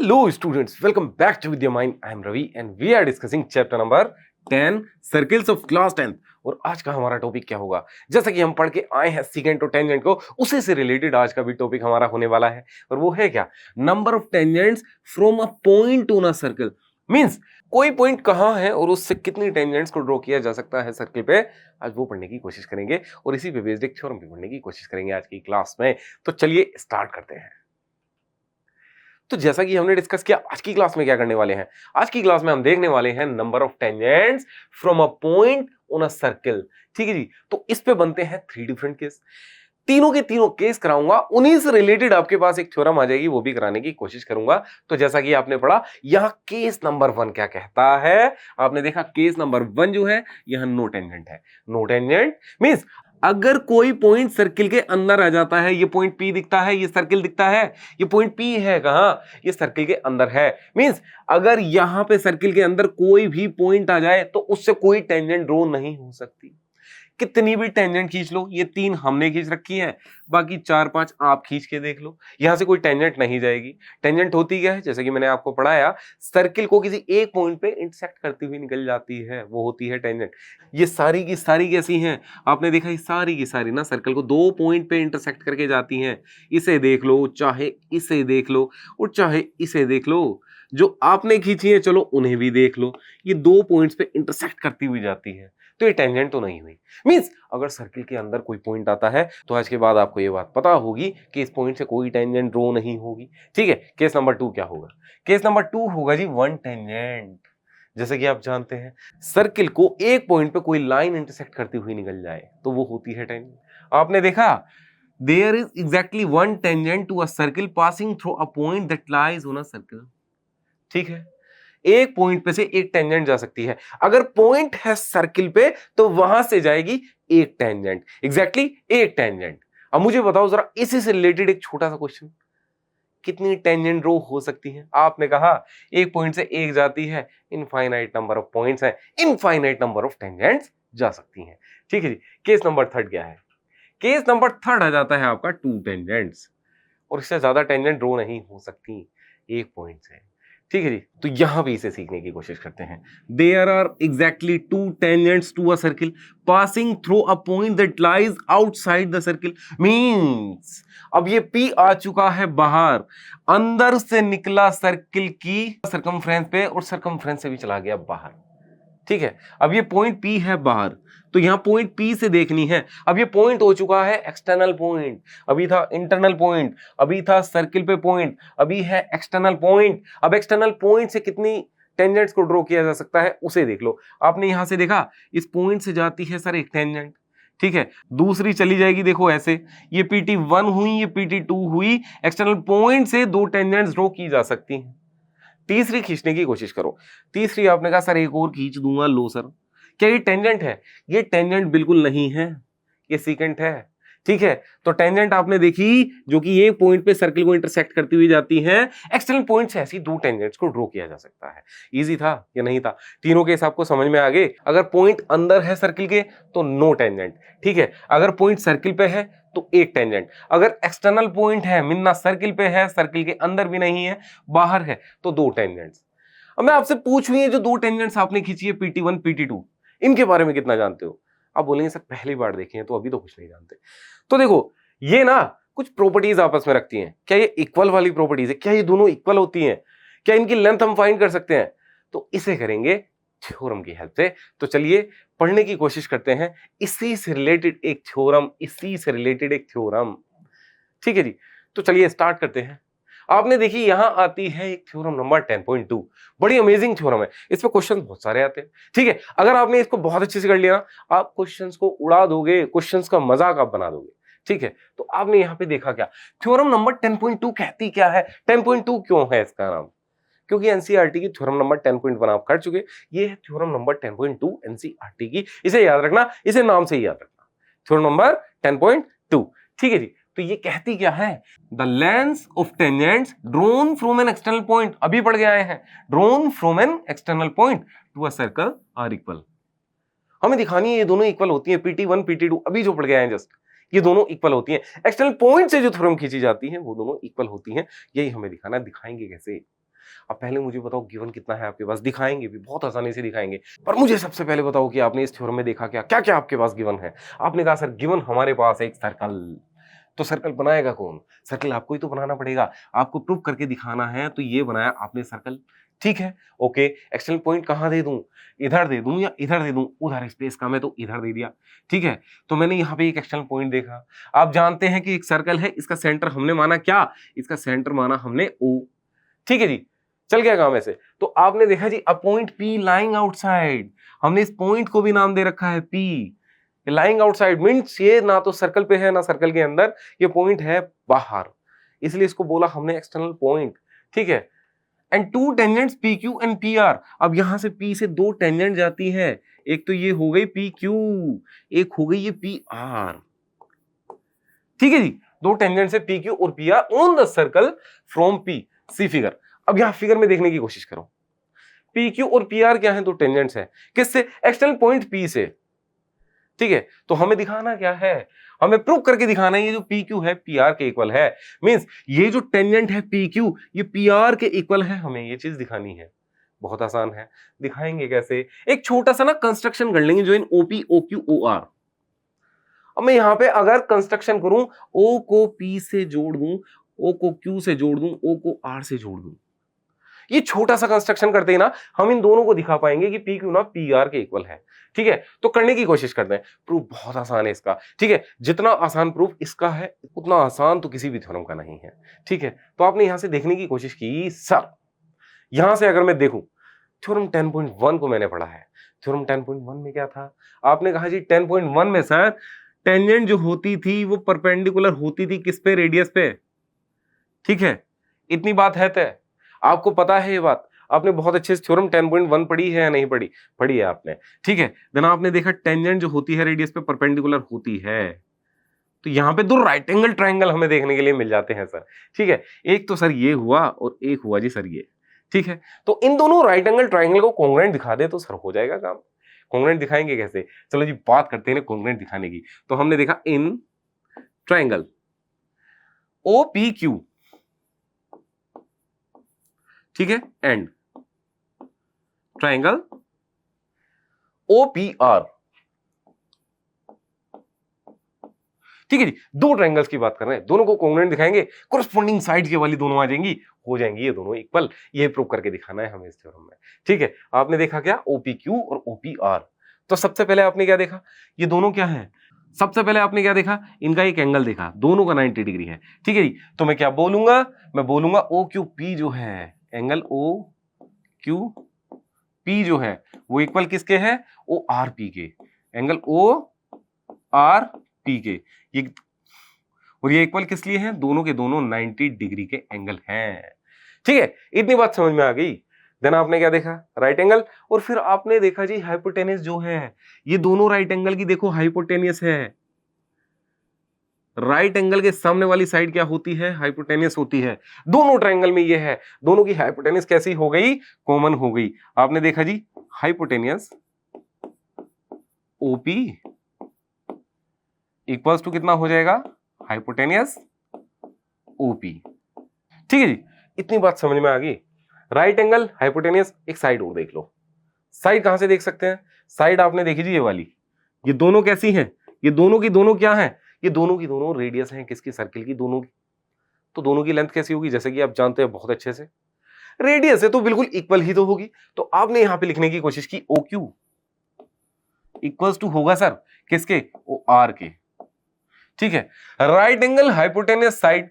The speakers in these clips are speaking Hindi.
Hello students, welcome back to With Your Mind. I am Ravi and we are discussing chapter number 10 Circles of Class 10th। और आज का हमारा टॉपिक क्या होगा, जैसा कि हम पढ़ के आए हैं सीकेंट और टेंजेंट को, उसी से रिलेटेड आज का भी टॉपिक हमारा होने वाला है। और वो है क्या, number of tangents from a point on a circle. Means कोई पॉइंट कहाँ है और उससे कितनी टेंजेंट्स को ड्रॉ किया जा सकता है सर्कल पे, आज वो पढ़ने की कोशिश करेंगे और इसी पे बेस्ड एक थ्योरम भी पढ़ने की कोशिश करेंगे आज की क्लास में। तो चलिए स्टार्ट करते हैं। तो जैसा कि हमने डिस्कस किया, आज की क्लास में क्या करने वाले हैं, आज की क्लास में हम देखने वाले हैं number of tangents from a point on a circle. ठीक है जी, तो इस पे बनते हैं 3 डिफरेंट केस। तीनों के तीनों केस कराऊंगा, उन्हीं से रिलेटेड आपके पास एक थ्योरम आ जाएगी, वो भी कराने की कोशिश करूंगा। तो जैसा कि आपने पढ़ा, यहां केस नंबर 1 क्या कहता है, आपने देखा केस नंबर 1 जो है, यहां नो टेंजेंट है। नो टेंजेंट मींस अगर कोई पॉइंट सर्किल के अंदर आ जाता है, ये पॉइंट P दिखता है, ये सर्किल दिखता है, ये पॉइंट P है कहां, ये सर्किल के अंदर है। मींस अगर यहां पे सर्किल के अंदर कोई भी पॉइंट आ जाए तो उससे कोई टेंजेंट ड्रॉ नहीं हो सकती। कितनी भी टेंजेंट खींच लो, ये 3 हमने खींच रखी है, बाकी 4-5 आप खींच के देख लो, यहां से कोई टेंजेंट नहीं जाएगी। टेंजेंट होती क्या है, जैसे कि मैंने आपको पढ़ाया, सर्किल को किसी एक पॉइंट पे इंटरसेक्ट करती हुई निकल जाती है, वो होती है टेंजेंट। ये सारी की सारी कैसी हैं, आपने देखा ये सारी की सारी ना सर्कल को 2 पॉइंट पे इंटरसेक्ट करके जाती हैं। इसे देख लो, चाहे इसे देख लो और चाहे इसे देख लो, जो आपने खींची है चलो उन्हें भी देख लो, ये 2 पॉइंट्स पे इंटरसेक्ट करती हुई जाती है, तो ये टेंजेंट तो नहीं हुई। मींस अगर सर्किल के अंदर कोई पॉइंट आता है तो आज के बाद आपको ये बात पता होगी कि इस पॉइंट से कोई टेंजेंट ड्रॉ नहीं होगी। ठीक है, केस नंबर 2 क्या होगा, केस नंबर 2 होगा जी 1 टेंजेंट। जैसे कि आप जानते हैं, सर्किल को एक पॉइंट पे कोई लाइन इंटरसेक्ट करती हुई निकल जाए तो वो होती है टेंजेंट। आपने देखा, there is exactly 1 tangent to a circle passing through a point that lies on a circle. ठीक है, एक पॉइंट पे से एक टेंजेंट जा सकती है। अगर पॉइंट है सर्किल पे तो वहां से जाएगी एक टेंजेंट, एग्जैक्टली एक टेंजेंट। अब मुझे बताओ जरा, इसी से रिलेटेड एक छोटा सा क्वेश्चन, कितनी टेंजेंट रो हो सकती है। आपने कहा एक पॉइंट से एक जाती है, इनफाइनाइट नंबर ऑफ पॉइंट्स हैं, इनफाइनाइट नंबर ऑफ टेंजेंट्स जा सकती हैं। ठीक है जी, केस नंबर 3 क्या है, केस नंबर 3 आ जाता है आपका 2 टेंजेंट्स, और इससे ज्यादा टेंजेंट ड्रॉ नहीं हो सकती एक पॉइंट से। ठीक है जी, तो यहां भी इसे सीखने की कोशिश करते हैं। There are exactly 2 tangents to a circle passing through a point that lies outside the circle. Means अब ये P आ चुका है बाहर, अंदर से निकला सर्किल की सरकमफ्रेंस पे और सरकमफ्रेंस से भी चला गया बाहर। ठीक है, अब ये पॉइंट P है बाहर, तो यहां पॉइंट P से देखनी है। अब ये पॉइंट हो चुका है एक्सटर्नल पॉइंट, अभी था इंटरनल पॉइंट, अभी था सर्किल पे पॉइंट, अभी है एक्सटर्नल पॉइंट। अब एक्सटर्नल पॉइंट से कितनी टेंजेंट्स को ड्रॉ किया जा सकता है उसे देख लो। आपने यहां से देखा, इस पॉइंट से जाती है सर एक टेंजेंट, ठीक है, दूसरी चली जाएगी, देखो ऐसे, ये PT1 हुई, ये PT2 हुई, एक्सटर्नल पॉइंट से 2 टेंजेंट्स ड्रॉ की जा सकती हैं। तीसरी खींचने की कोशिश करो, तीसरी आपने कहा सर एक और खींच दूंगा, लो सर, क्या ये टेंजेंट है, ये टेंजेंट बिल्कुल नहीं है, ये सीकेंट है। ठीक है, तो टेंजेंट आपने देखी जो कि एक पॉइंट पे सर्किल को इंटरसेक्ट करती हुई जाती है, एक्सटर्नल पॉइंट से ऐसी 2 टेंजेंट्स को ड्रॉ किया जा सकता है। इजी था या नहीं था, तीनों केस आपको समझ में आ गए। अगर पॉइंट अंदर है सर्किल के तो नो टेंजेंट, ठीक है, अगर पॉइंट सर्किल पे है तो एक टेंजेंट, अगर एक्सटर्नल पॉइंट है मिलना सर्किल पे है, सर्किल के अंदर भी नहीं है, बाहर है, तो 2 टेंजेंट्स। अब मैं आपसे पूछूं, ये जो 2 टेंजेंट्स आपने खींची है PT1 PT2, इनके बारे में कितना जानते हो। आप बोलेंगे सर पहली बार देखे हैं तो अभी तो कुछ नहीं जानते। तो देखो, ये ना कुछ प्रॉपर्टीज आपस में रखती हैं, क्या ये इक्वल वाली प्रॉपर्टीज है, क्या ये दोनों इक्वल होती हैं, क्या इनकी लेंथ हम फाइंड कर सकते हैं, तो इसे करेंगे थ्योरम की हेल्प से। तो चलिए पढ़ने की कोशिश करते हैं इसी से रिलेटेड एक थ्योरम, इसी से रिलेटेड एक थ्योरम। ठीक है जी, तो चलिए स्टार्ट करते हैं। आपने देखी यहां आती है एक थ्योरम नंबर 10.2, बड़ी अमेजिंग थ्योरम है, इस पे क्वेश्चन बहुत सारे आते हैं। ठीक है, अगर आपने इसको बहुत अच्छे से कर लिया ना, आप क्वेश्चंस को उड़ा दोगे, क्वेश्चंस का मजाक आप बना दोगे। ठीक है, तो आपने यहां पे देखा क्या, थ्योरम नंबर 10.2 कहती क्या है, 10.2 क्यों है इसका नाम, क्योंकि एनसीईआरटी की थ्योरम नंबर 10.1 आप कर चुके, ये है थ्योरम नंबर 10.2 एनसीईआरटी की, इसे याद रखना, इसे नाम से ही याद रखना, थ्योरम नंबर 10.2। ठीक है जी, तो ये कहती क्या है, the length of tangents drawn from an external point, अभी पढ़ के आए हैं, drawn from an external point to a circle are equal. हमें दिखानी है ये दोनों इक्वल होती है, PT1 PT2 अभी जो पढ़ के आए हैं जस्ट, ये दोनों इक्वल होती हैं। एक्सटर्नल पॉइंट से जो थ्योरम खींची जाती है वो दोनों इक्वल होती हैं, यही हमें दिखाना है। दिखाएंगे कैसे, अब पहले मुझे बताओ गिवन कितना है आपके पास, दिखाएंगे भी बहुत आसानी से दिखाएंगे, पर मुझे सबसे पहले बताओ कि आपने इस थ्योरम में देखा क्या, क्या क्या आपके पास गिवन है। आपने कहा सर गिवन हमारे पास है एक सर्कल, तो सर्कल बनाएगा कौन, सर्कल आपको ही तो बनाना पड़ेगा, आपको प्रूव करके दिखाना है, तो ये बनाया आपने सर्कल, ठीक है। ओके, एक्सटर्नल पॉइंट कहां दे दूं, इधर दे दूं या इधर दे दूं, उधर स्पेस कम है तो इधर दे दिया, ठीक है। तो मैंने यहाँ पे एक एक्सटर्नल पॉइंट देखा, आप जानते हैं कि एक सर्कल है, इसका सेंटर हमने माना क्या, इसका सेंटर माना हमने O, ठीक है जी, चल गया काम ऐसे। तो आपने देखा जी a point P lying outside, हमने इस पॉइंट को भी नाम दे रखा है P, लाइंग आउटसाइड मींस ये ना तो सर्कल पे है ना सर्कल के अंदर, ये पॉइंट है बाहर, इसलिए इसको बोला हमने एक्सटर्नल पॉइंट, ठीक है। And to tangents PQ and PR, अब यहां से P से दो टेंजेंट जाती है, एक तो ये हो गई PQ, एक हो गई ये PR, ठीक है जी, दो टेंजेंट से PQ और PR on the circle from P, see figure. अब यहां फिगर में देखने की कोशिश करो, PQ और PR क्या है, दो टेंजेंट्स है, किससे, एक्सटर्नल पॉइंट P से, ठीक है। तो हमें दिखाना क्या है, हमें प्रूव करके दिखाना है ये जो PQ है PR के इक्वल है, मींस ये जो टेंजेंट है PQ ये PR के इक्वल है, हमें ये चीज दिखानी है। बहुत आसान है, दिखाएंगे कैसे, एक छोटा सा ना कंस्ट्रक्शन कर लेंगे, जो इन OP OQ OR। अब मैं यहां पे अगर कंस्ट्रक्शन करूं, O को P से जोड़ दूं, O को Q से जोड़ दूं, O को R से जोड़ दूं, ये छोटा सा कंस्ट्रक्शन करते ही ना हम इन दोनों को दिखा पाएंगे कि PQ ना PR के इक्वल है, ठीक है। तो करने की कोशिश करते हैं, प्रूफ बहुत आसान है इसका, ठीक है। जितना आसान प्रूफ इसका है उतना आसान तो किसी भी थ्योरम का नहीं है, ठीक है। तो आपने यहां से देखने की कोशिश की, सर यहां से अगर मैं देखूं, थ्योरम 10.1 को मैंने पढ़ा है, थ्योरम 10.1 में क्या था, आपने कहा जी 10.1 में सर टेंजेंट जो होती थी वो परपेंडिकुलर होती थी किस पे, रेडियस पे, ठीक है। इतनी बात है तय, आपको पता है ये बात, आपने बहुत अच्छे से थ्योरम 10.1 पढ़ी है या नहीं पढ़ी, पढ़ी है आपने, ठीक है। देन आपने देखा टेंजेंट जो होती है रेडियस पे परपेंडिकुलर होती है, तो यहां पे दो राइट एंगल ट्रायंगल हमें देखने के लिए मिल जाते हैं सर, ठीक है। एक तो सर ये हुआ और एक हुआ जी सर ये, ठीक है। तो इन दोनों राइट एंगल ट्रायंगल को कॉन्ग्रुएंट दिखा दे तो सर हो जाएगा काम। कॉन्ग्रुएंट दिखाएंगे कैसे, चलो जी बात करते हैं कॉन्ग्रुएंट दिखाने की। तो हमने देखा इन ट्रायंगल OPQ, ठीक है, एंड ट्रायंगल OPR, ठीक है जी। दो ट्रायंगल्स की बात कर रहे हैं, दोनों को कॉन्ग्रुएंट दिखाएंगे, कोरस्पॉन्डिंग साइड के वाली दोनों आ जाएंगी, हो जाएंगी ये दोनों इक्वल, ये प्रूव करके दिखाना है हमें इस थ्योरम में, ठीक है। आपने देखा क्या, OPQ और OPR। तो सबसे पहले आपने क्या देखा, ये दोनों क्या है, सबसे पहले आपने क्या देखा, इनका एक एंगल देखा, दोनों का 90 डिग्री है, ठीक है जी। तो मैं क्या बोलूंगा, मैं बोलूंगा OQP जो है, एंगल OQP जो है वो इक्वल किसके है, ORP के, एंगल ORP के, ये और ये इक्वल किस लिए हैं, दोनों के दोनों 90 डिग्री के एंगल हैं, ठीक है। इतनी बात समझ में आ गई। देन आपने क्या देखा, राइट एंगल, और फिर आपने देखा जी हाइपोटेनस जो है, ये दोनों राइट एंगल की देखो हाइपोटेनस है, राइट एंगल के सामने वाली साइड क्या होती है, हाइपोटेनस होती है, दोनों ट्रायंगल में ये है, दोनों की हाइपोटेनस कैसी हो गई, कॉमन हो गई। आपने देखा जी हाइपोटेनस OP इक्वल्स टू कितना हो जाएगा, हाइपोटेनियस OP, ठीक है जी। इतनी बात समझ में आ गई। राइट एंगल हाइपोटेनियस, एक साइड और देख लो, साइड कहां से देख सकते हैं, साइड आपने देखी जी ये वाली, ये दोनों कैसी हैं, ये दोनों की दोनों क्या हैं, ये दोनों की दोनों रेडियस हैं किसकी, सर्किल की, दोनों की। तो दोनों की लेंथ कैसी होगी, जैसे कि आप जानते हैं बहुत अच्छे से, रेडियस है तो बिल्कुल इक्वल ही तो होगी। तो आपने यहां पे लिखने की कोशिश की OQ इक्वल्स टू होगा सर किसके, OR के, ठीक है। Right angle hypotenuse side,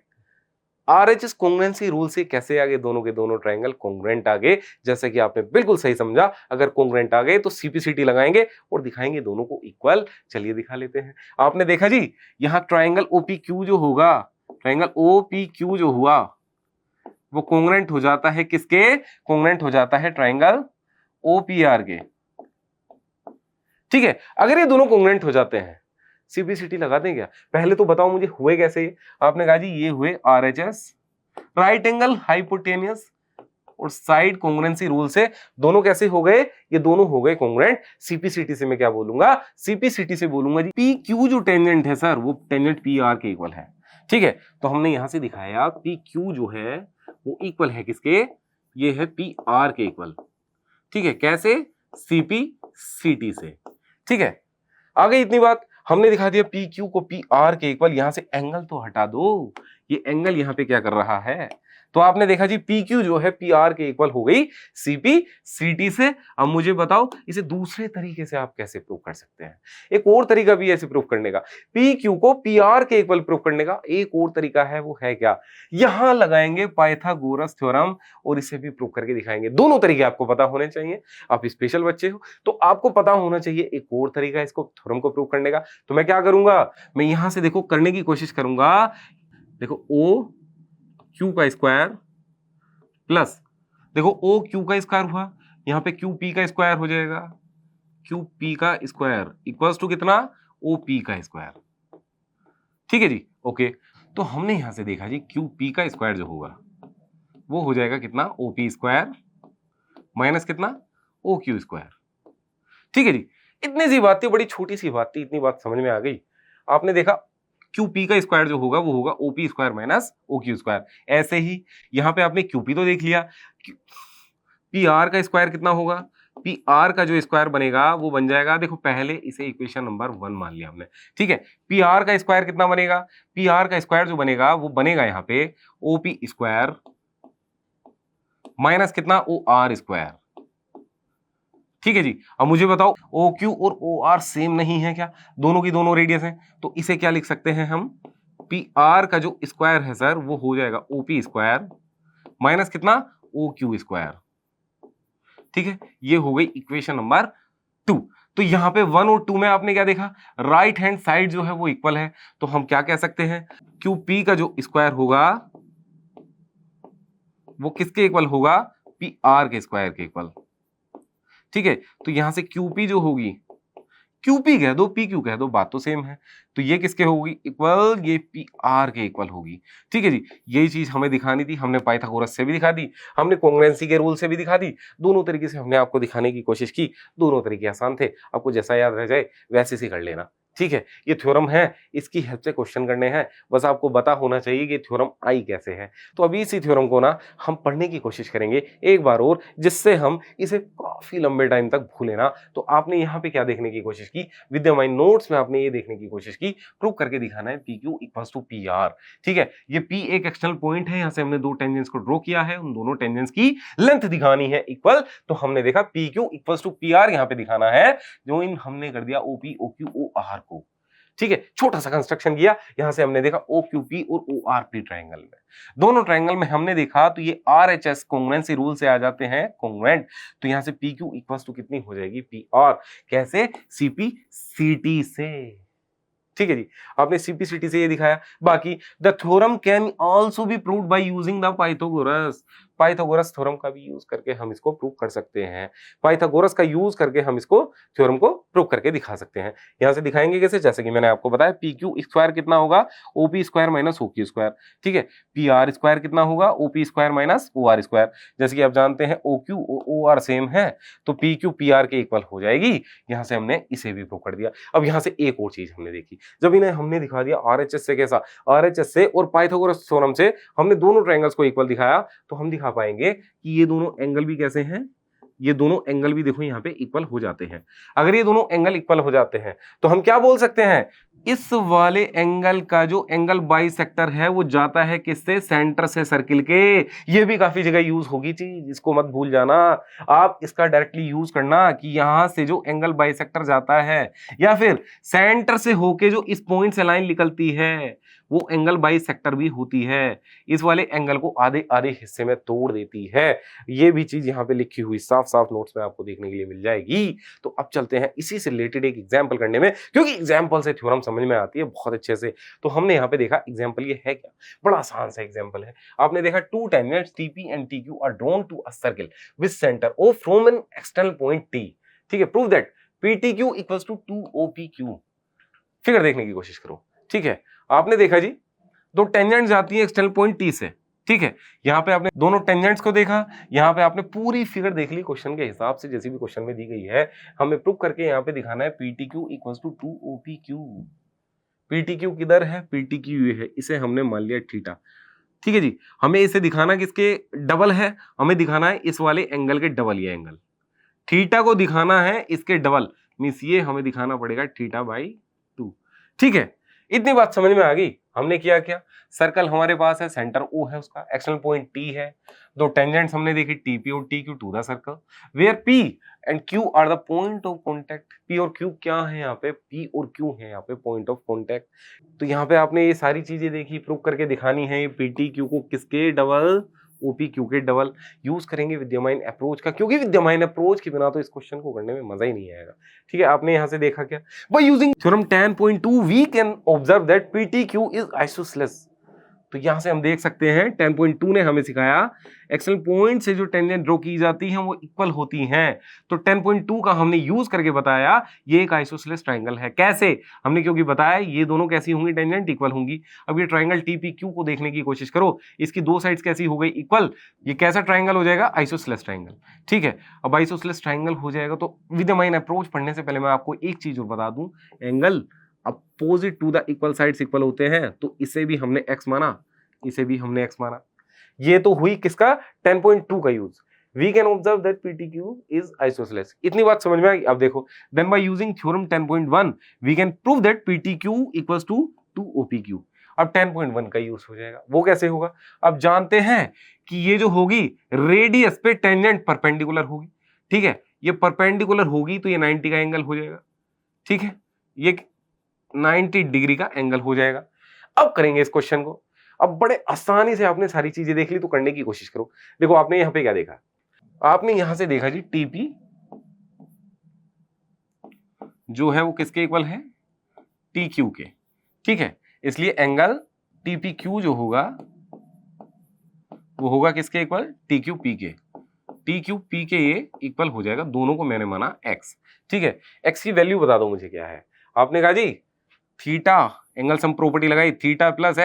RHS congruency rule से कैसे आगे, दोनों के दोनों ट्रायंगल कॉन्ग्रुएंट आगे, जैसे कि आपने बिल्कुल सही समझा। अगर कॉन्ग्रुएंट आ गए तो CPCT लगाएंगे और दिखाएंगे दोनों को इक्वल। चलिए दिखा लेते हैं। आपने देखा जी यहां ट्रायंगल OPQ जो होगा, ट्रायंगल OPQ जो हुआ वो कॉन्ग्रुएंट हो जाता है किसके, कॉन्ग्रुएंट हो जाता है ट्रायंगल OPR के, ठीक है। अगर ये दोनों कॉन्ग्रुएंट हो जाते हैं CPCT लगा दें क्या, पहले तो बताओ मुझे हुए कैसे। आपने कहा जी ये हुए RHS राइट एंगल हाइपोटेनियस और साइड कॉन्ग्रुएंसी रूल से दोनों कैसे हो गए, ये दोनों हो गए कॉन्ग्रुएंट। CPCT से मैं क्या बोलूंगा, CPCT से बोलूंगा जी PQ जो टेंजेंट है सर वो टेंजेंट PR के इक्वल है, ठीक है। तो हमने यहां से दिखाया PQ जो है वो इक्वल है किसके, ये है पी आर के इक्वल, ठीक है, कैसे, सीपी सीटी से, ठीक है। आ गई इतनी बात, हमने दिखा दिया पी क्यू को पी आर के इक्वल, यहां से एंगल तो हटा दो, ये एंगल यहां पे क्या कर रहा है, तो आपने देखा जी पी क्यू जो है पी आर के इक्वल हो गई सीपी सीटी से। अब मुझे बताओ इसे दूसरे तरीके से आप कैसे प्रूव कर सकते हैं, एक और तरीका भी ऐसे प्रूव करने का, पी क्यू को पी आर के इक्वल प्रूव करने का एक और तरीका है, वो है क्या, यहां लगाएंगे पाइथागोरस थ्योरम और इसे भी प्रूव करके दिखाएंगे। दोनों तरीके आपको पता होने चाहिए, आप स्पेशल बच्चे हो तो आपको पता होना चाहिए एक और तरीका इसको थ्योरम को प्रूव करने का। तो मैं क्या करूंगा, मैं यहां से देखो करने की कोशिश करूंगा, देखो ओ क्यू का स्क्वायर प्लस, देखो ओ क्यू का स्क्वायर हुआ, यहां पे क्यू पी का स्क्वायर हो जाएगा, क्यू पी का स्क्वायर इक्वल्स टू कितना, ओ पी का स्क्वायर, ठीक है जी, ओके। तो हमने यहां से देखा जी क्यू पी का स्क्वायर जो होगा वो हो जाएगा कितना, ओ पी स्क्वायर माइनस कितना, ओ क्यू स्क्वायर, ठीक है जी। इतनी सी बात थी, बड़ी छोटी सी बात थी, इतनी बात समझ में आ गई। आपने देखा क्यू पी का स्क्वायर जो होगा वो होगा O P square minus O Q square. ऐसे ही यहां पे आपने क्यू पी तो देख लिया, पी आर का स्क्वायर कितना होगा, पी आर का जो स्क्वायर बनेगा वो बन जाएगा, देखो पहले इसे इक्वेशन नंबर 1 मान लिया हमने, ठीक है। पी आर का स्क्वायर कितना बनेगा, पी आर का स्क्वायर जो बनेगा वो बनेगा यहाँ पे ओ पी स्क्वायर माइनस कितना, ओ आर स्क्वायर, ठीक है जी। अब मुझे बताओ ओ क्यू और ओ आर सेम नहीं है क्या, दोनों की दोनों रेडियस है, तो इसे क्या लिख सकते हैं हम, पी आर का जो स्क्वायर है सर वो हो जाएगा ओ पी स्क्वायर माइनस कितना, ओ क्यू स्क्वायर, ठीक है। ये हो गई इक्वेशन नंबर 2। तो यहां पे 1 और 2 में आपने क्या देखा, राइट हैंड साइड जो है वो इक्वल है, तो हम क्या कह सकते हैं, क्यू पी का जो स्क्वायर होगा वो किसके इक्वल होगा, पी आर के स्क्वायर के इक्वल, ठीक है। तो यहां से क्यूपी जो होगी, क्यूपी कह दो पी क्यू कह दो, बात तो सेम है, तो ये किसके होगी इक्वल, ये पी आर के इक्वल होगी, ठीक है जी। यही चीज हमें दिखानी थी, हमने पाइथागोरस से भी दिखा दी, हमने कॉन्ग्रुएंसी के रूल से भी दिखा दी, दोनों तरीके से हमने आपको दिखाने की कोशिश की, दोनों तरीके आसान थे, आपको जैसा याद रह जाए वैसे से कर लेना, ठीक है। ये थ्योरम है, इसकी हेल्प से क्वेश्चन करने हैं, बस आपको पता होना चाहिए कि थ्योरम आई कैसे है। तो अभी इसी थ्योरम को ना हम पढ़ने की कोशिश करेंगे एक बार और, जिससे हम इसे काफी लंबे टाइम तक भूले ना। तो आपने यहाँ पे क्या देखने की कोशिश की, विद्यमान नोट्स में आपने ये देखने की कोशिश की, प्रूव करके दिखाना है P Q equals to P R, ठीक है। ये पी एक एक्सटर्नल पॉइंट है, यहाँ से हमने दो टेंजेंट्स को ड्रॉ किया है, उन दोनों टेंजेंट्स की लेंथ दिखानी है इक्वल, तो हमने देखा P Q equals to P R यहाँ पे दिखाना है, जो इन हमने कर दिया O P O Q O R को, ठीक है। छोटा सा कंस्ट्रक्शन किया, यहां से हमने देखा ओ क्यू पी और ओ आर पी ट्राइंगल में, दोनों ट्राइंगल में हमने देखा तो ये R H S congruency rule से आ जाते हैं कॉन्ग्रुएंट, तो यहां से पी क्यू इक्वल्स टू कितनी हो जाएगी, पी आर, कैसे, सीपी सीटी से, ठीक है जी। आपने सीपीसीटी से ये दिखाया। बाकी the theorem can also be proved by using the Pythagoras, Pythagoras theorem का भी यूज करके हम इसको प्रूव कर सकते हैं, पाइथागोरस का यूज करके हम इसको थ्योरम को प्रूव करके दिखा सकते हैं। यहां से दिखाएंगे कैसे, जैसे कि मैंने आपको बताया पी क्यू स्क्वायर कितना होगा, O P square minus O Q square, ठीक है। पी आर स्क्वायर कितना होगा, O P square minus O R square, जैसे कि आप जानते हैं O Q O R same है, तो पी क्यू पी आर के इक्वल हो जाएगी, यहां से हमने इसे भी प्रूव कर दिया। अब यहां से एक और चीज हमने देखी, जब इन्हें हमने दिखा दिया आरएचएस से, कैसा, आरएचएस से और पाइथागोरस थ्योरम से हमने दोनों ट्रायंगल्स को इक्वल दिखाया, तो हम दिखा पाएंगे कि ये दोनों एंगल भी कैसे हैं, ये दोनों एंगल भी देखो यहाँ पे इक्वल हो जाते हैं। अगर ये दोनों एंगल इक्वल हो जाते हैं तो हम क्या बोल सकते हैं, इस वाले एंगल का जो एंगल बाइसेक्टर है वो जाता है किससे, सेंटर से सर्किल के। ये भी काफी जगह यूज होगी चीज, इसको मत भूल जाना, आप इसका डायरेक्टली यूज करना कि यहां से जो एंगल बाइसेक्टर जाता है या फिर सेंटर से होके जो इस पॉइंट से लाइन निकलती है वो एंगल बाइसेक्टर भी होती है, इस वाले एंगल को आधे आधे हिस्से में तोड़ देती है। ये भी चीज यहाँ पे लिखी हुई साफ साफ नोट्स में आपको देखने के लिए मिल जाएगी। तो अब चलते हैं इसी से रिलेटेड एक एग्जांपल करने में, क्योंकि एग्जांपल से थ्योरम समझ में आती है बहुत अच्छे से। तो हमने यहाँ पे देखा एग्जांपल ये है क्या, बड़ा आसान सा एग्जांपल है। आपने देखा two tangents TP and TQ are drawn to a circle with centre O from an external point T, ठीक है। Prove that PTQ equals to 2OPQ। Figure देखने की कोशिश करो, ठीक है। आपने देखा जी दो टेंजेंट जाती है एक्सटर्नल पॉइंट टी से, ठीक है। यहाँ पे आपने दोनों टेंजेंट्स को देखा, यहाँ पे आपने पूरी फिगर देख ली क्वेश्चन के हिसाब से, जैसी भी क्वेश्चन में दी गई है। हमें प्रूव करके यहाँ पे दिखाना है पीटीक्यू इक्वल्स टू 2OPQ। पीटीक्यू किधर है, पीटीक्यू ये है, इसे हमने मान लिया थीटा, ठीक है जी, हमें इसे दिखाना किसके डबल है, हमें दिखाना है इस वाले एंगल के डबल, ये एंगल थीटा को दिखाना है इसके डबल, मींस ये हमें दिखाना पड़ेगा थीटा बाई 2। ठीक है, इतनी बात समझ में आ गई। हमने किया क्या, सर्कल हमारे पास है, सेंटर O है, उसका एक्सटर्नल पॉइंट T है, दो टेंजेंट्स हमने देखी TP और TQ to the circle, where P and Q are the point of contact. P और Q क्या है यहाँ पे, P और Q है यहाँ पे पॉइंट ऑफ कॉन्टैक्ट। तो यहाँ पे आपने ये सारी चीजें देखी, प्रूव करके दिखानी है, ये PTQ को किसके डबल, OPQ के डबल। यूज करेंगे विद्यमान अप्रोच का, क्योंकि विद्यमान अप्रोच के बिना तो इस क्वेश्चन को करने में मजा ही नहीं आएगा। ठीक है, आपने यहां से देखा क्या, by using theorem 10.2 we can observe that PTQ is isosceles. तो यहां से हम देख सकते हैं 10.2 ने हमें सिखाया एक्सटर्नल पॉइंट से जो टेंजेंट ड्रॉ की जाती हैं वो इक्वल होती हैं। तो 10.2 का हमने यूज करके बताया ये एक आइसोसेलेस ट्रायंगल है। कैसे, हमने क्योंकि बताया ये दोनों कैसी होंगी, टेंजेंट इक्वल होंगी। अब ये ट्रायंगल TPQ को देखने की कोशिश करो, इसकी दो साइड्स कैसी हो गई, इक्वल। ये कैसा ट्रायंगल हो जाएगा, आइसोसेलेस ट्रायंगल। ठीक है, अब आइसोसेलेस ट्रायंगल हो जाएगा तो विद द माइन अप्रोच पढ़ने से पहले मैं आपको एक चीज और बता दूं, angle opposite to the equal sides equal होते हैं, तो इसे भी हमने x माना, इसे भी हमने x माना। ये तो हुई किसका, 10.2 का use. We can observe that PTQ is isosceles. इतनी बात समझ में आ गई। अब देखो, then by using theorem 10.1 we can prove that PTQ equals to OPQ। अब 10.1 का यूज हो जाएगा, वो कैसे होगा, अब जानते हैं कि ये जो होगी रेडियस पे टेंजेंट परपेंडिकुलर होगी। ठीक है, ये परपेंडिकुलर होगी तो ये 90 का एंगल हो जाएगा। ठीक है, ये 90 डिग्री का एंगल हो जाएगा। अब करेंगे इस क्वेश्चन को। अब बड़े आसानी से आपने सारी चीजें देख ली, तो करने की कोशिश करो। देखो आपने यहां पे क्या देखा, आपने यहां से देखा जी TP जो है वो किसके इक्वल है, TQ के। ठीक है, इसलिए एंगल TPQ जो होगा वो होगा किसके इक्वल, TQP के। TQP के ये इक्वल हो जाएगा, दोनों को मैंने माना x। ठीक है, x की वैल्यू बता दो मुझे क्या है। आपने कहा जी थीटा, एंगल सम प्रॉपर्टी लगाई, थीटा प्लस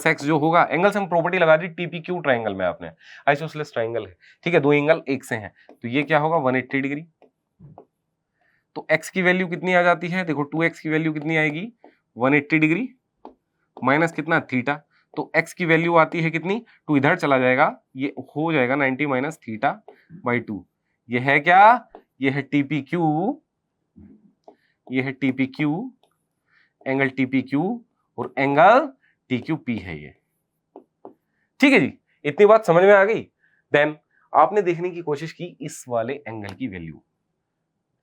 x जो होगा, एंगल सम प्रॉपर्टी लगा दी TPQ ट्रायंगल में आपने, आइसोसेलेस ट्रायंगल है। ठीक है, दो एंगल एक से हैं, तो ये क्या होगा 180 डिग्री। तो x की वैल्यू कितनी आ जाती है, देखो 2x की वैल्यू कितनी आएगी, 180 डिग्री माइनस कितना थीटा, तो x की वैल्यू आती है कितनी, 2 इधर चला जाएगा, ये हो जाएगा 90 माइनस थीटा बाई 2। ये है क्या, ये है TPQ, ये है TPQ, एंगल TPQ और एंगल TQP है ये। ठीक है जी, इतनी बात समझ में आ गई। देन आपने देखने की कोशिश की इस वाले एंगल की वैल्यू।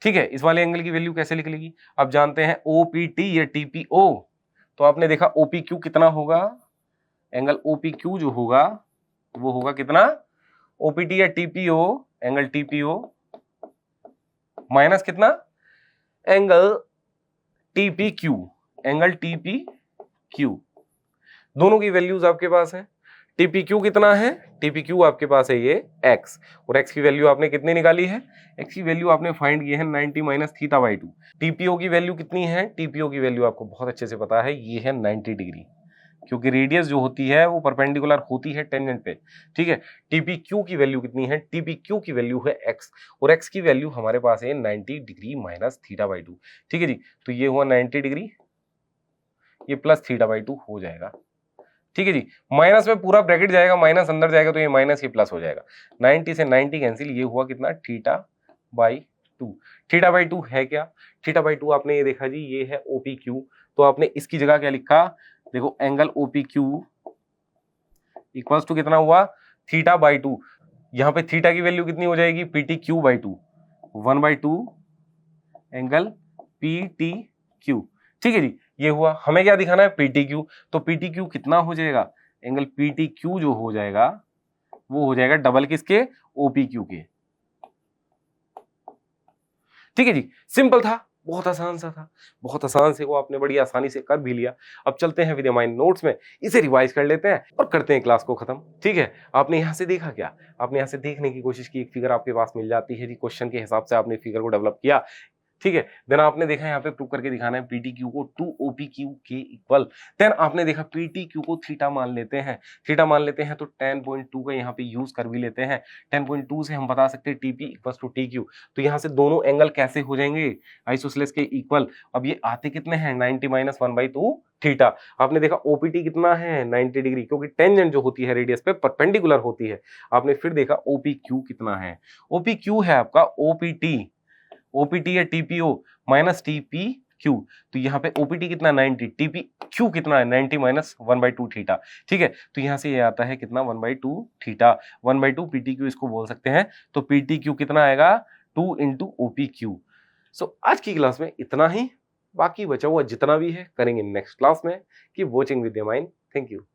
ठीक है, इस वाले एंगल की वैल्यू कैसे निकलेगी, अब जानते हैं OPT या TPO। तो आपने देखा OPQ कितना होगा, एंगल OPQ जो होगा वो होगा कितना, OPT या TPO, एंगल TPO माइनस कितना, एंगल TPQ, एंगल TPQ। दोनों की वैल्यूज आपके पास है। TPQ कितना है, TPQ आपके पास है ये x, और x की वैल्यू आपने कितनी निकाली है, x की वैल्यू आपने फाइंड की है 90 माइनस थीटा बाई 2। TPO की वैल्यू कितनी है, TPO की वैल्यू आपको बहुत अच्छे से पता है, ये है 90 डिग्री, क्योंकि रेडियस जो होती है वो परपेंडिकुलर होती है टेंजेंट पे। ठीक है, TPQ की वैल्यू कितनी है, TPQ की वैल्यू है x, और x की वैल्यू हमारे पास है 90 डिग्री माइनस थीटा बाई 2। ठीक है जी, तो ये हुआ 90 डिग्री, ये प्लस थीटा बाई 2 हो जाएगा। ठीक है जी, माइनस में पूरा ब्रैकेट जाएगा, माइनस अंदर जाएगा तो ये माइनस, ये प्लस हो जाएगा। 90 से 90 कैंसिल, ये हुआ कितना, थीटा बाई 2। थीटा बाई 2 है क्या, थीटा बाई 2 आपने ये देखा जी, ये है OPQ, तो आपने इसकी जगह क्या लिखा, देखो एंगल OPQ इक्वल्स टू कितना हुआ, थीटा बाई 2। यहाँ पे थीटा की वैल्यू कितनी हो जाएगी, PTQ बाई 2, 1/2 एंगल PTQ। ठीक है जी, ये हुआ। हमें क्या दिखाना है, PTQ, तो PTQ कितना हो जाएगा, एंगल PTQ जो हो जाएगा वो हो जाएगा डबल किसके, OPQ के। ठीक है जी, सिंपल था, बहुत आसान सा था, बहुत आसान से वो आपने बड़ी आसानी से कर भी लिया। अब चलते हैं विद माइंड नोट्स में, इसे रिवाइज कर लेते हैं और करते हैं क्लास को खत्म। ठीक है, आपने यहाँ से देखा क्या, आपने यहाँ से देखने की कोशिश की, एक फिगर आपके पास मिल जाती है जी, क्वेश्चन के हिसाब से आपने फिगर को डेवलप किया। ठीक है। देन आपने देखा यहाँ पे प्रूव करके दिखाना है पीटी क्यू को 2 ओपी क्यू के इक्वल। देन आपने देखा पीटी क्यू को थीटा मान लेते हैं, थीटा मान लेते हैं तो 10.2 का यहाँ पे यूज कर भी लेते हैं। 10.2 से हम बता सकते हैं T P equal to T Q. तो यहाँ से दोनों एंगल कैसे हो जाएंगे आइसोसेलेस के इक्वल। अब ये आते कितने हैं 90 माइनस 1/2 थीटा। आपने देखा ओपीटी कितना है 90 डिग्री, क्योंकि टेंजेंट जो होती है रेडियस पे परपेंडिकुलर होती है। आपने फिर देखा ओपी क्यू कितना है, ओपी क्यू है आपका ओपीटी, ओपीटी या टीपीओ माइनस टीपी क्यू। तो यहाँ पे ओपीटी कितना 90, टीपी क्यू कितना है 90 माइनस 1/2 थीटा। ठीक है, तो यहाँ से ये आता है कितना 1/2 थीटा, 1/2 पीटी क्यू इसको बोल सकते हैं। तो पीटी क्यू कितना आएगा 2 इंटू ओपी क्यू। सो आज की क्लास में इतना ही, बाकी बचा हुआ जितना भी है करेंगे नेक्स्ट क्लास में। Keep watching with your mind. Thank you.